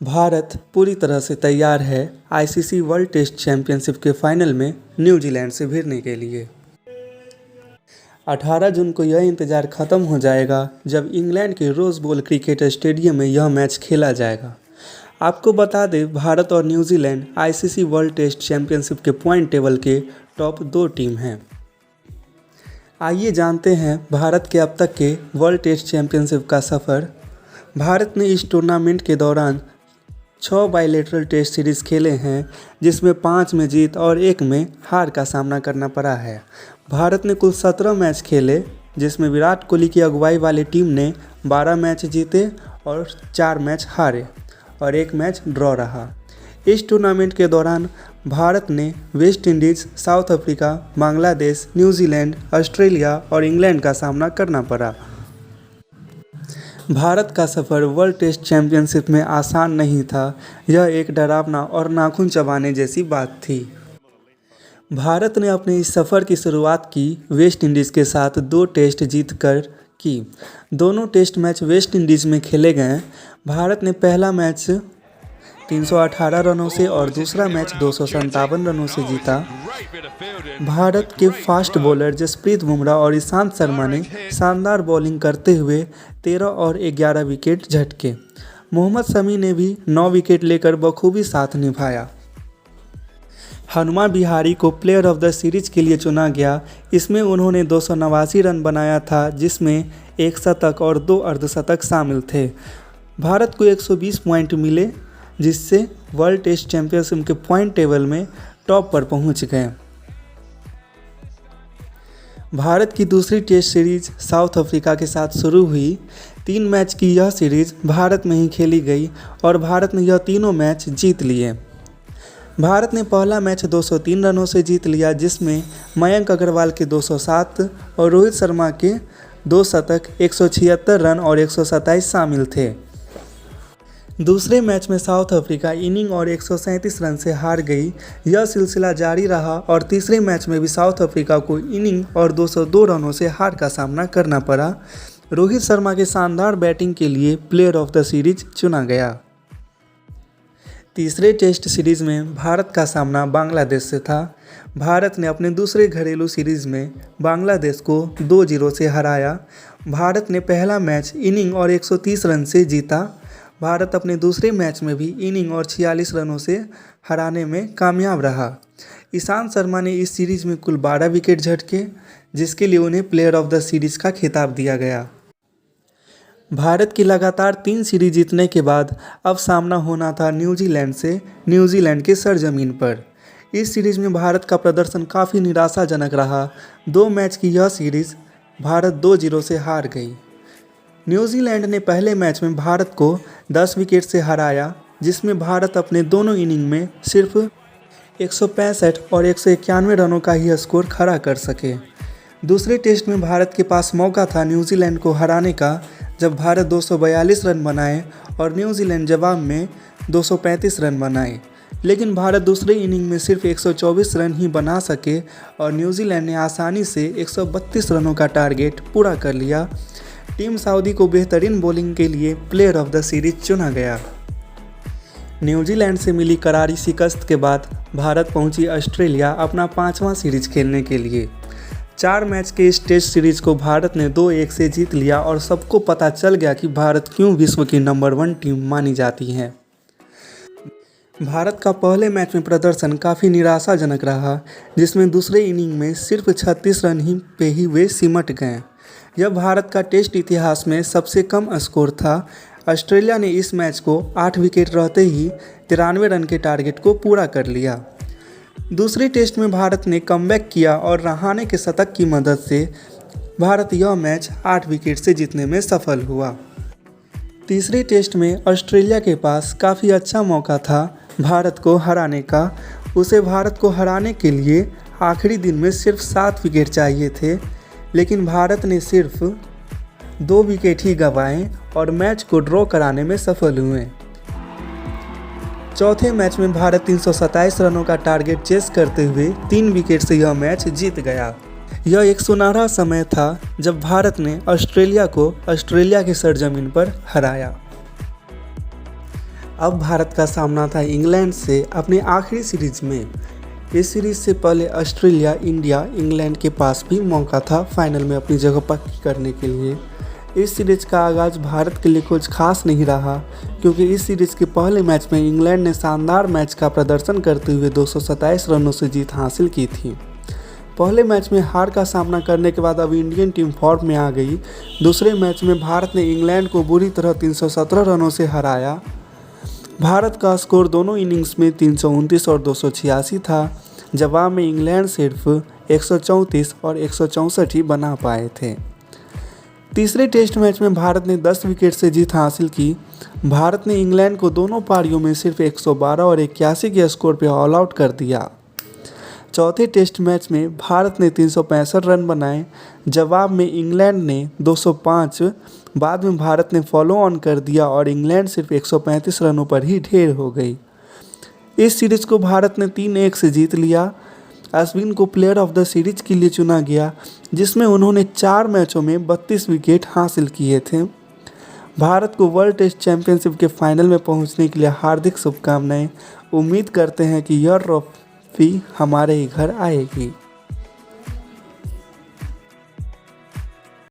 भारत पूरी तरह से तैयार है आईसीसी वर्ल्ड टेस्ट चैंपियनशिप के फाइनल में न्यूजीलैंड से भिड़ने के लिए। 18 जून को यह इंतज़ार ख़त्म हो जाएगा जब इंग्लैंड के रोज़ बोल क्रिकेट स्टेडियम में यह मैच खेला जाएगा। आपको बता दें, भारत और New Zealand ICC world test championship के पॉइंट टेबल के टॉप 2 टीम हैं। आइए जानते हैं भारत के अब तक के वर्ल्ड टेस्ट चैंपियनशिप का सफ़र। भारत ने इस टूर्नामेंट के दौरान 6 बायलैटरल टेस्ट सीरीज़ खेले हैं, जिसमें 5 में जीत और 1 में हार का सामना करना पड़ा है। भारत ने कुल 17 मैच खेले, जिसमें विराट कोहली की अगुवाई वाली टीम ने 12 मैच जीते और 4 मैच हारे और 1 मैच ड्रॉ रहा। इस टूर्नामेंट के दौरान भारत ने West Indies, south Africa, Bangladesh, New Zealand, Australia और इंग्लैंड का सामना करना पड़ा। भारत का सफ़र वर्ल्ड टेस्ट चैंपियनशिप में आसान नहीं था। यह एक डरावना और नाखून चबाने जैसी बात थी। भारत ने अपने इस सफ़र की शुरुआत की वेस्ट इंडीज़ के साथ 2 टेस्ट जीतकर की। दोनों टेस्ट मैच वेस्ट इंडीज़ में खेले गए। भारत ने पहला मैच 318 रनों से और दूसरा मैच 257 रनों से जीता। भारत के फास्ट बॉलर जसप्रीत बुमराह और ईशांत शर्मा ने शानदार बॉलिंग करते हुए 13 और 11 विकेट झटके। मोहम्मद शमी ने भी 9 विकेट लेकर बखूबी साथ निभाया। हनुमा विहारी को प्लेयर ऑफ द सीरीज़ के लिए चुना गया। इसमें उन्होंने 289 रन बनाया था, जिसमें 1 शतक और 2 अर्धशतक शामिल थे। भारत को 120 पॉइंट मिले, जिससे वर्ल्ड टेस्ट चैंपियनशिप के पॉइंट टेबल में टॉप पर पहुंच गए। भारत की दूसरी टेस्ट सीरीज़ साउथ अफ्रीका के साथ शुरू हुई। 3 मैच की यह सीरीज़ भारत में ही खेली गई और भारत ने यह तीनों मैच जीत लिए। भारत ने पहला मैच 203 रनों से जीत लिया, जिसमें मयंक अग्रवाल के 207 और रोहित शर्मा के 2 शतक, 176 रन और 127 शामिल थे। दूसरे मैच में साउथ अफ्रीका इनिंग और 137 रन से हार गई। यह सिलसिला जारी रहा और तीसरे मैच में भी साउथ अफ्रीका को इनिंग और 202 रनों से हार का सामना करना पड़ा। रोहित शर्मा के शानदार बैटिंग के लिए प्लेयर ऑफ द सीरीज चुना गया। तीसरे टेस्ट सीरीज़ में भारत का सामना बांग्लादेश से था। भारत ने अपने दूसरे घरेलू सीरीज़ में बांग्लादेश को 2-0 से हराया। भारत ने पहला मैच इनिंग और 130 रन से जीता। भारत अपने दूसरे मैच में भी इनिंग और 46 रनों से हराने में कामयाब रहा। ईशांत शर्मा ने इस सीरीज़ में कुल 12 विकेट झटके, जिसके लिए उन्हें प्लेयर ऑफ द सीरीज़ का खिताब दिया गया। भारत की लगातार 3 सीरीज जीतने के बाद अब सामना होना था न्यूजीलैंड से, न्यूजीलैंड के सरजमीन पर। इस सीरीज़ में भारत का प्रदर्शन काफ़ी निराशाजनक रहा। 2 मैच की यह सीरीज़ भारत 2-0 से हार गई। न्यूजीलैंड ने पहले मैच में भारत को 10 विकेट से हराया, जिसमें भारत अपने दोनों इनिंग में सिर्फ 165 और 191 रनों का ही स्कोर खड़ा कर सके। दूसरे टेस्ट में भारत के पास मौका था न्यूजीलैंड को हराने का, जब भारत 242 रन बनाए और न्यूजीलैंड जवाब में 235 रन बनाए। लेकिन भारत दूसरे इनिंग में सिर्फ 124 रन ही बना सके और न्यूजीलैंड ने आसानी से 132 रनों का टारगेट पूरा कर लिया। टीम सऊदी को बेहतरीन बॉलिंग के लिए प्लेयर ऑफ द सीरीज चुना गया। न्यूजीलैंड से मिली करारी शिकस्त के बाद भारत पहुंची ऑस्ट्रेलिया अपना 5वां सीरीज खेलने के लिए। 4 मैच के इस टेस्ट सीरीज को भारत ने 2-1 से जीत लिया और सबको पता चल गया कि भारत क्यों विश्व की नंबर 1 टीम मानी जाती है। भारत का पहले मैच में प्रदर्शन काफ़ी निराशाजनक रहा, जिसमें दूसरे इनिंग में सिर्फ 36 रन पे ही वे सिमट गए। यह भारत का टेस्ट इतिहास में सबसे कम स्कोर था। ऑस्ट्रेलिया ने इस मैच को 8 विकेट रहते ही 93 रन के टारगेट को पूरा कर लिया। दूसरे टेस्ट में भारत ने कमबैक किया और रहाणे के शतक की मदद से भारत यह मैच 8 विकेट से जीतने में सफल हुआ। तीसरे टेस्ट में ऑस्ट्रेलिया के पास काफ़ी अच्छा मौका था भारत को हराने का। उसे भारत को हराने के लिए आखिरी दिन में सिर्फ 7 विकेट चाहिए थे, लेकिन भारत ने सिर्फ 2 विकेट ही गंवाए और मैच को ड्रॉ कराने में सफल हुए। चौथे मैच में भारत 327 रनों का टारगेट चेस करते हुए 3 विकेट से यह मैच जीत गया। यह एक सुनहरा समय था जब भारत ने ऑस्ट्रेलिया को ऑस्ट्रेलिया के सरजमीन पर हराया। अब भारत का सामना था इंग्लैंड से अपने आखिरी सीरीज में। इस सीरीज से पहले ऑस्ट्रेलिया, इंडिया, इंग्लैंड के पास भी मौका था फाइनल में अपनी जगह पक्की करने के लिए। इस सीरीज का आगाज़ भारत के लिए कुछ खास नहीं रहा, क्योंकि इस सीरीज के पहले मैच में इंग्लैंड ने शानदार मैच का प्रदर्शन करते हुए 227 रनों से जीत हासिल की थी। पहले मैच में हार का सामना करने के बाद अब इंडियन टीम फॉर्म में आ गई। दूसरे मैच में भारत ने इंग्लैंड को बुरी तरह 317 रनों से हराया। भारत का स्कोर दोनों इनिंग्स में 329 और 286 था। जवाब में इंग्लैंड सिर्फ 134 और 164 ही बना पाए थे। तीसरे टेस्ट मैच में भारत ने 10 विकेट से जीत हासिल की। भारत ने इंग्लैंड को दोनों पारियों में सिर्फ 112 और 81 के स्कोर पर ऑल आउट कर दिया। चौथे टेस्ट मैच में भारत ने 365 रन बनाए। जवाब में इंग्लैंड ने 205। बाद में भारत ने फॉलो ऑन कर दिया और इंग्लैंड सिर्फ 135 रनों पर ही ढेर हो गई। इस सीरीज को भारत ने 3-1 से जीत लिया। अश्विन को प्लेयर ऑफ द सीरीज के लिए चुना गया, जिसमें उन्होंने 4 मैचों में 32 विकेट हासिल किए थे। भारत को वर्ल्ड टेस्ट चैंपियनशिप के फाइनल में पहुंचने के लिए हार्दिक शुभकामनाएं। उम्मीद करते हैं कि यह ट्रॉफी हमारे ही घर आएगी।